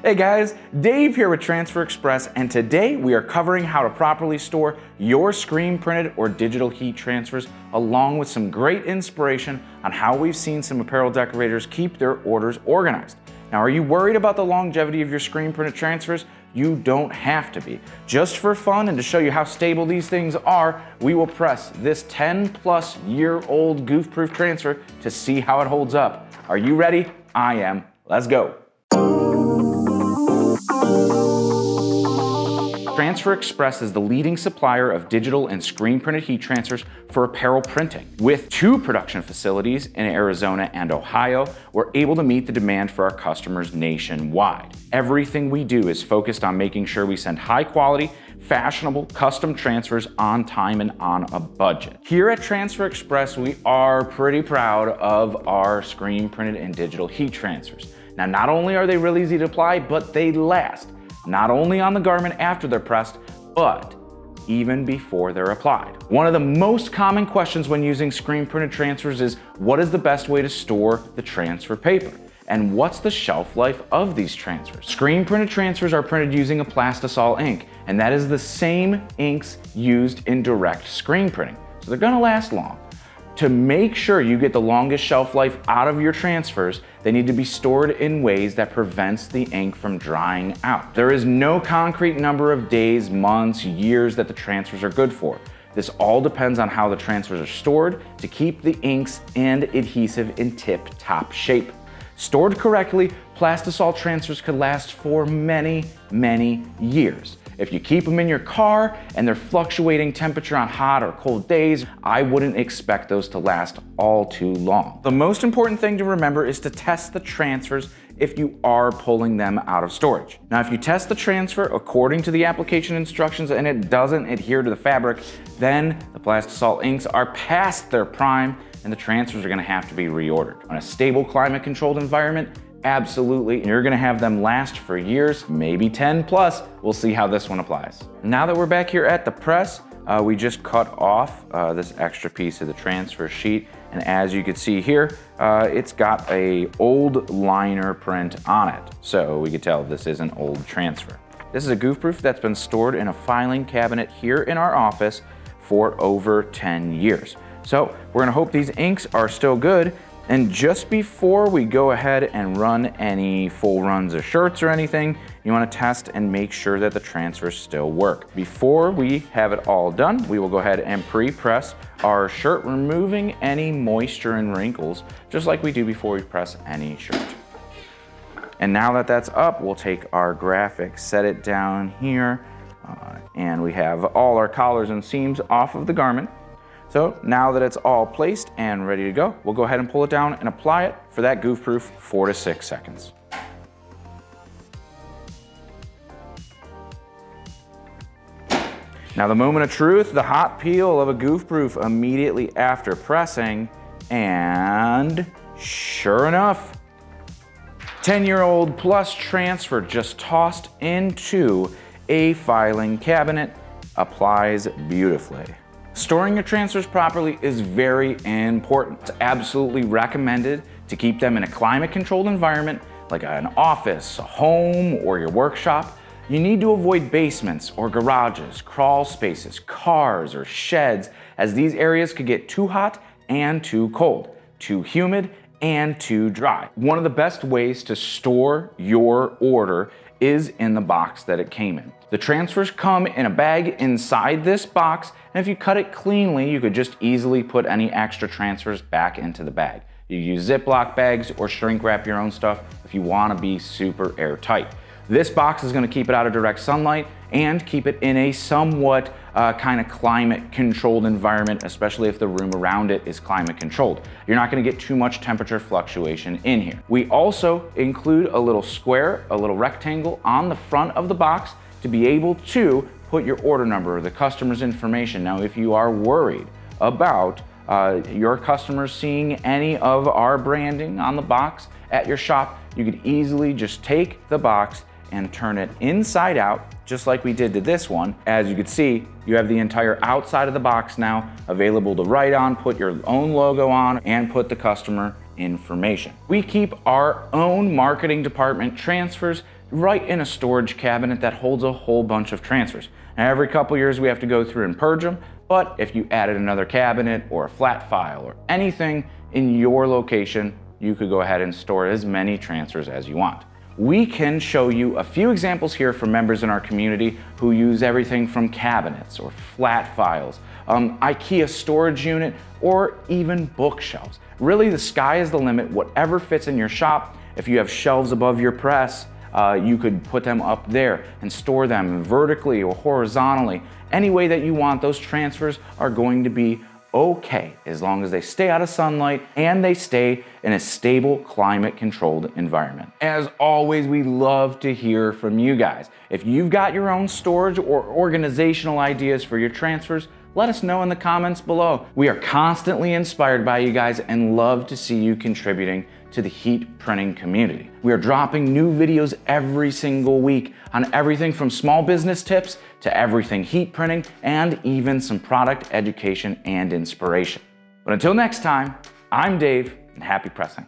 Hey guys, Dave here with Transfer Express, and today we are covering how to properly store your screen printed or digital heat transfers, along with some great inspiration on how we've seen some apparel decorators keep their orders organized. Now, are you worried about the longevity of your screen printed transfers? You don't have to be. Just for fun and to show you how stable these things are, we will press this 10+ year old goof-proof transfer to see how it holds up. Are you ready? I am. Let's go. Transfer Express is the leading supplier of digital and screen printed heat transfers for apparel printing. With 2 production facilities in Arizona and Ohio, we're able to meet the demand for our customers nationwide. Everything we do is focused on making sure we send high quality, fashionable, custom transfers on time and on a budget. Here at Transfer Express, we are pretty proud of our screen printed and digital heat transfers. Now, not only are they really easy to apply, but they last. Not only on the garment after they're pressed, but even before they're applied. One of the most common questions when using screen printed transfers is, what is the best way to store the transfer paper? And what's the shelf life of these transfers? Screen printed transfers are printed using a plastisol ink, and that is the same inks used in direct screen printing. So they're gonna last long. To make sure you get the longest shelf life out of your transfers, they need to be stored in ways that prevents the ink from drying out. There is no concrete number of days, months, years that the transfers are good for. This all depends on how the transfers are stored to keep the inks and adhesive in tip-top shape. Stored correctly, plastisol transfers could last for many, many years. If you keep them in your car and they're fluctuating temperature on hot or cold days, I wouldn't expect those to last all too long. The most important thing to remember is to test the transfers if you are pulling them out of storage. Now, if you test the transfer according to the application instructions and it doesn't adhere to the fabric, then the plastisol inks are past their prime and the transfers are gonna have to be reordered. On a stable climate controlled environment, absolutely, you're gonna have them last for years, maybe 10+. We'll see how this one applies. Now that we're back here at the press, we just cut off this extra piece of the transfer sheet. And as you can see here, it's got a old liner print on it. So we can tell this is an old transfer. This is a goof-proof that's been stored in a filing cabinet here in our office for over 10 years. So we're gonna hope these inks are still good. And just before we go ahead and run any full runs of shirts or anything, you want to test and make sure that the transfers still work. Before we have it all done, we will go ahead and pre-press our shirt, removing any moisture and wrinkles, just like we do before we press any shirt. And now that that's up, we'll take our graphic, set it down here, and we have all our collars and seams off of the garment. So now that it's all placed and ready to go, we'll go ahead and pull it down and apply it for that goof-proof 4 to 6 seconds. Now the moment of truth, the hot peel of a goof-proof immediately after pressing, and sure enough, 10-year-old plus transfer just tossed into a filing cabinet applies beautifully. Storing your transfers properly is very important. It's absolutely recommended to keep them in a climate-controlled environment like an office, a home, or your workshop. You need to avoid basements or garages, crawl spaces, cars, or sheds, as these areas could get too hot and too cold, too humid and too dry. One of the best ways to store your order is in the box that it came in. The transfers come in a bag inside this box, and if you cut it cleanly, you could just easily put any extra transfers back into the bag. You use Ziploc bags or shrink wrap your own stuff if you want to be super airtight. This box is going to keep it out of direct sunlight and keep it in a somewhat kind of climate controlled environment, especially if the room around it is climate controlled. You're not going to get too much temperature fluctuation in here. We also include a little square, a little rectangle on the front of the box to be able to put your order number or the customer's information. Now, if you are worried about your customers seeing any of our branding on the box at your shop, you could easily just take the box and turn it inside out, just like we did to this one. As you can see, you have the entire outside of the box now available to write on, put your own logo on, and put the customer information. We keep our own marketing department transfers right in a storage cabinet that holds a whole bunch of transfers. Now, every couple years we have to go through and purge them, but if you added another cabinet or a flat file or anything in your location, you could go ahead and store as many transfers as you want. We can show you a few examples here from members in our community who use everything from cabinets or flat files, IKEA storage unit, or even bookshelves. Really, the sky is the limit. Whatever fits in your shop. If you have shelves above your press, you could put them up there and store them vertically or horizontally. Any way that you want, those transfers are going to be okay as long as they stay out of sunlight and they stay in a stable, climate-controlled environment. As always, we love to hear from you guys. If you've got your own storage or organizational ideas for your transfers, let us know in the comments below. We are constantly inspired by you guys and love to see you contributing to the heat printing community. We are dropping new videos every single week on everything from small business tips to everything heat printing and even some product education and inspiration. But until next time, I'm Dave and happy pressing.